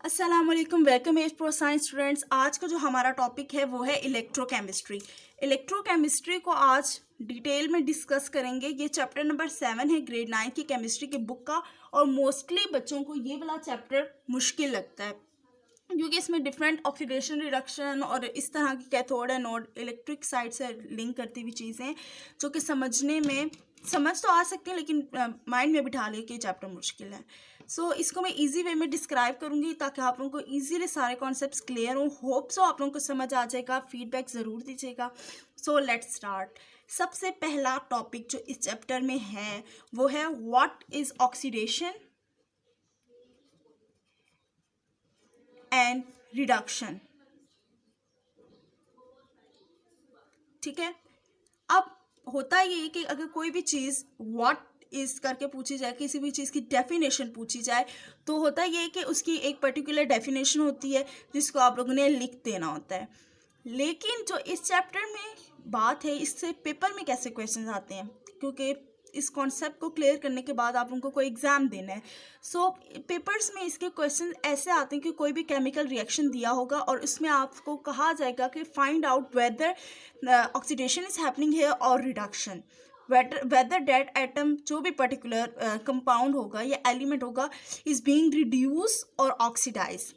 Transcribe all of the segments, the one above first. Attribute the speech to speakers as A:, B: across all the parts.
A: अस्सलाम वालेकुम, welcome as pro science students. आज का जो हमारा टॉपिक है वो है इलेक्ट्रोकेमिस्ट्री। इलेक्ट्रोकेमिस्ट्री को आज डिटेल में डिस्कस करेंगे। ये चैप्टर नंबर 7 है ग्रेड 9 की केमिस्ट्री की बुक का, और मोस्टली बच्चों को ये वाला चैप्टर मुश्किल लगता है क्योंकि इसमें डिफरेंट ऑक्सीडेशन रिडक्शन और इस तरह की कैथोड एनोड इलेक्ट्रिक साइड से लिंक करती हुई चीज़ें जो कि समझने में समझ तो आ सकती हैं, लेकिन माइंड में बिठा ले कि चैप्टर मुश्किल है। सो इसको मैं इजी वे में डिस्क्राइब करूँगी ताकि आप लोगों को इजीली सारे कॉन्सेप्ट्स क्लियर हों। होप सो आप लोगों को समझ आ जाएगा। फीडबैक ज़रूर दीजिएगा। So let's start. सबसे पहला टॉपिक जो इस चैप्टर में है वो है what is oxidation and reduction. ठीक है, अब होता ये है कि अगर कोई भी चीज़ व्हाट इज करके पूछी जाए, किसी भी चीज़ की डेफिनेशन पूछी जाए, तो होता ये है कि उसकी एक पर्टिकुलर डेफिनेशन होती है जिसको आप लोगों ने लिख देना होता है। लेकिन जो इस चैप्टर में बात है, इससे पेपर में कैसे क्वेश्चंस आते हैं, क्योंकि इस कॉन्सेप्ट को क्लियर करने के बाद आप उनको कोई एग्ज़ाम देना है। सो पेपर्स में इसके क्वेश्चन ऐसे आते हैं कि कोई भी केमिकल रिएक्शन दिया होगा और उसमें आपको कहा जाएगा कि find out whether oxidation is happening है और रिडक्शन, वेदर डेट एटम जो भी पर्टिकुलर कंपाउंड होगा या एलिमेंट होगा इज़ बीइंग रिड्यूस और ऑक्सीडाइज।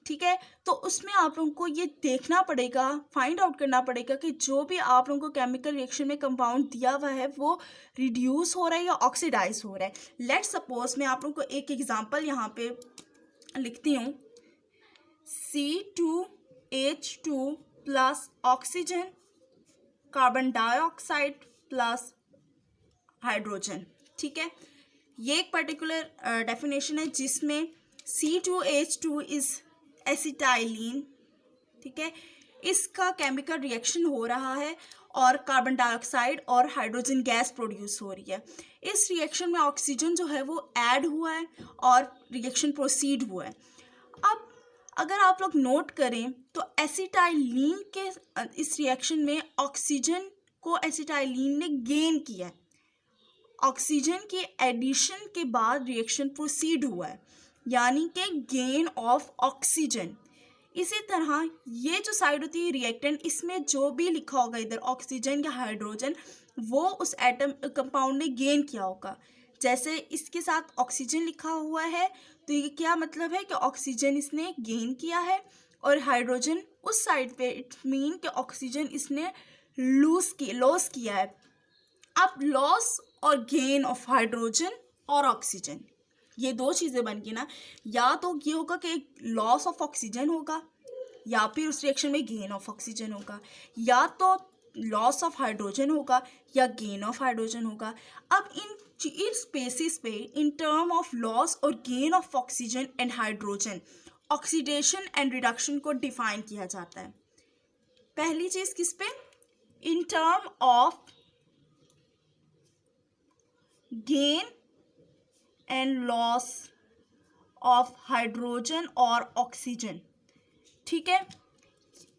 A: ठीक है, तो उसमें आप लोगों को ये देखना पड़ेगा, फाइंड आउट करना पड़ेगा कि जो भी आप लोगों को केमिकल रिएक्शन में कंपाउंड दिया हुआ है वो रिड्यूस हो रहा है या ऑक्सीडाइज हो रहा है। लेट्स सपोज मैं आप लोगों को एक एग्जांपल यहाँ पे लिखती हूँ। C2H2 plus oxygen, carbon dioxide plus hydrogen. ठीक है, ये एक पर्टिकुलर डेफिनेशन है जिसमें C2H2 इज एसिटाइलिन। ठीक है, इसका केमिकल रिएक्शन हो रहा है और कार्बन डाइऑक्साइड और हाइड्रोजन गैस प्रोड्यूस हो रही है। इस रिएक्शन में ऑक्सीजन जो है वो ऐड हुआ है और रिएक्शन प्रोसीड हुआ है। अब अगर आप लोग नोट करें तो एसिटाइलिन के इस रिएक्शन में ऑक्सीजन को एसिटाइलिन ने गेन किया है। ऑक्सीजन के एडिशन के बाद रिएक्शन प्रोसीड हुआ है, यानी कि गेन ऑफ ऑक्सीजन। इसी तरह ये जो साइड होती है रिएक्टेंट, इसमें जो भी लिखा होगा इधर ऑक्सीजन या हाइड्रोजन, वो उस एटम कंपाउंड ने गेन किया होगा। जैसे इसके साथ ऑक्सीजन लिखा हुआ है तो ये क्या मतलब है कि ऑक्सीजन इसने गेन किया है, और हाइड्रोजन उस साइड पे इट मीन कि ऑक्सीजन इसने लॉस किया है। अब लॉस और गेन ऑफ हाइड्रोजन और ऑक्सीजन, ये दो चीज़ें बन गई ना। या तो ये होगा कि लॉस ऑफ ऑक्सीजन होगा, या फिर उस रिएक्शन में गेन ऑफ ऑक्सीजन होगा, या तो लॉस ऑफ हाइड्रोजन होगा या गेन ऑफ हाइड्रोजन होगा। अब इन स्पेसिस पे इन टर्म ऑफ लॉस और gain of oxygen and hydrogen oxidation and reduction को डिफाइन किया जाता है। पहली चीज़ किस पे, in term of gain and loss of hydrogen और ऑक्सीजन। ठीक है,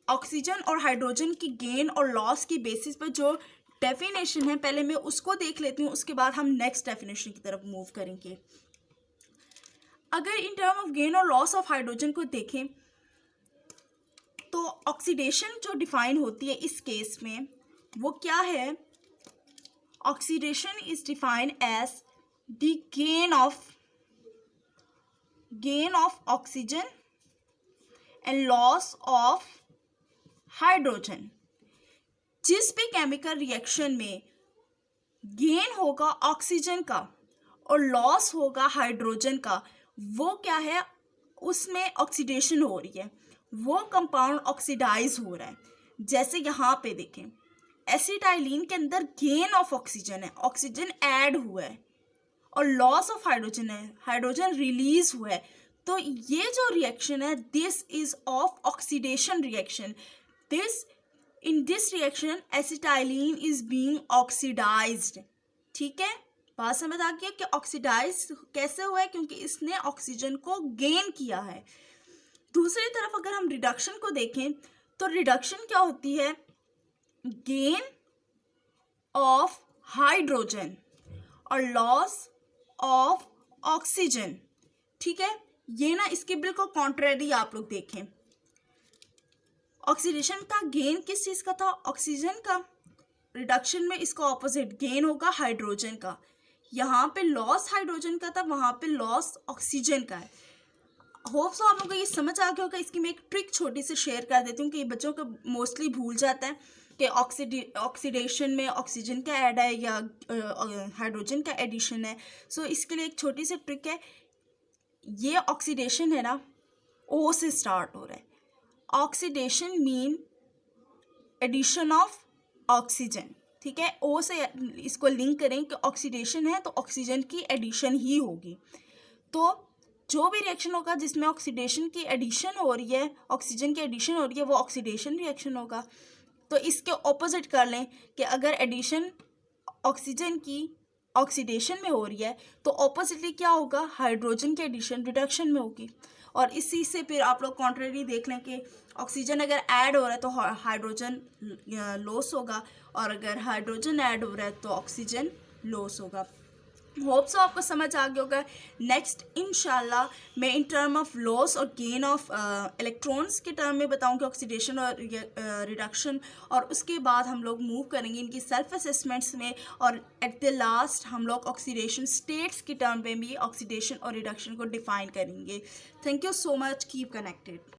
A: ऑक्सीजन और हाइड्रोजन की गेन और लॉस की बेसिस पर जो डेफिनेशन है पहले मैं उसको देख लेती हूँ, उसके बाद हम नेक्स्ट डेफिनेशन की तरफ मूव करेंगे। अगर इन टर्म ऑफ गेन और लॉस ऑफ हाइड्रोजन को देखें तो ऑक्सीडेशन जो डिफाइन होती है इस केस में वो क्या है, oxidation is defined as the gain of oxygen and loss of hydrogen। जिस भी केमिकल रिएक्शन में गेन होगा ऑक्सीजन का और लॉस होगा हाइड्रोजन का, वो क्या है, उसमें ऑक्सीडेशन हो रही है, वो कंपाउंड ऑक्सीडाइज हो रहा है। जैसे यहाँ पे देखें, एसिटाइलिन के अंदर गेन ऑफ ऑक्सीजन है, ऑक्सीजन ऐड हुआ है, और लॉस ऑफ हाइड्रोजन है, हाइड्रोजन रिलीज हुआ है। तो ये जो रिएक्शन है this is of oxidation reaction. In this reaction acetylene is being oxidised. ठीक है, बात समझ आ गया कि ऑक्सीडाइज कैसे हुआ है, क्योंकि इसने ऑक्सीजन को गेन किया है। दूसरी तरफ अगर हम रिडक्शन को देखें तो रिडक्शन क्या होती है, गेन ऑफ हाइड्रोजन और लॉस ऑफ ऑक्सीजन। ठीक है, ये ना इसके बिल्कुल कॉन्ट्रेरी आप लोग देखें, ऑक्सीडेशन का गेन किस चीज़ का था, ऑक्सीजन का, रिडक्शन में इसका ऑपोजिट गेन होगा हाइड्रोजन का। यहाँ पे लॉस हाइड्रोजन का था, वहाँ पे लॉस ऑक्सीजन का है। होप सो आप लोगों को ये समझ आ गया होगा। इसकी मैं एक ट्रिक छोटी सी शेयर कर देती हूँ कि बच्चों को मोस्टली भूल जाता है कि ऑक्सीडेशन में ऑक्सीजन का ऐड है या हाइड्रोजन का एडिशन है। सो इसके लिए एक छोटी सी ट्रिक है, ये ऑक्सीडेशन है ना ओ से स्टार्ट हो रहा है। Oxidation mean addition of oxygen, ठीक है। ओ से इसको लिंक करें कि ऑक्सीडेशन है तो ऑक्सीजन की एडिशन ही होगी। तो जो भी रिएक्शन होगा जिसमें ऑक्सीडेशन की एडिशन हो रही है, ऑक्सीजन की एडिशन हो रही है, वो ऑक्सीडेशन रिएक्शन होगा। तो इसके ऑपोजिट कर लें कि अगर एडिशन ऑक्सीजन की ऑक्सीडेशन में हो रही है तो ऑपोजिटली क्या होगा, हाइड्रोजन की एडिशन रिडक्शन में होगी। और इसी से फिर आप लोग कॉन्ट्रेरी देख लें कि ऑक्सीजन अगर ऐड हो रहा है तो हाइड्रोजन लॉस होगा, और अगर हाइड्रोजन ऐड हो रहा है तो ऑक्सीजन लॉस होगा। होप सो आपको समझ आ गया होगा। नेक्स्ट इंशाल्लाह मैं इन टर्म ऑफ लॉस और गेन ऑफ इलेक्ट्रॉन्स के टर्म में बताऊंगी ऑक्सीडेशन और रिडक्शन, और उसके बाद हम लोग मूव करेंगे इनकी सेल्फ असेसमेंट्स में, और एट द लास्ट हम लोग ऑक्सीडेशन स्टेट्स के टर्म में भी ऑक्सीडेशन और रिडक्शन को डिफाइन करेंगे। Thank you so much, keep connected.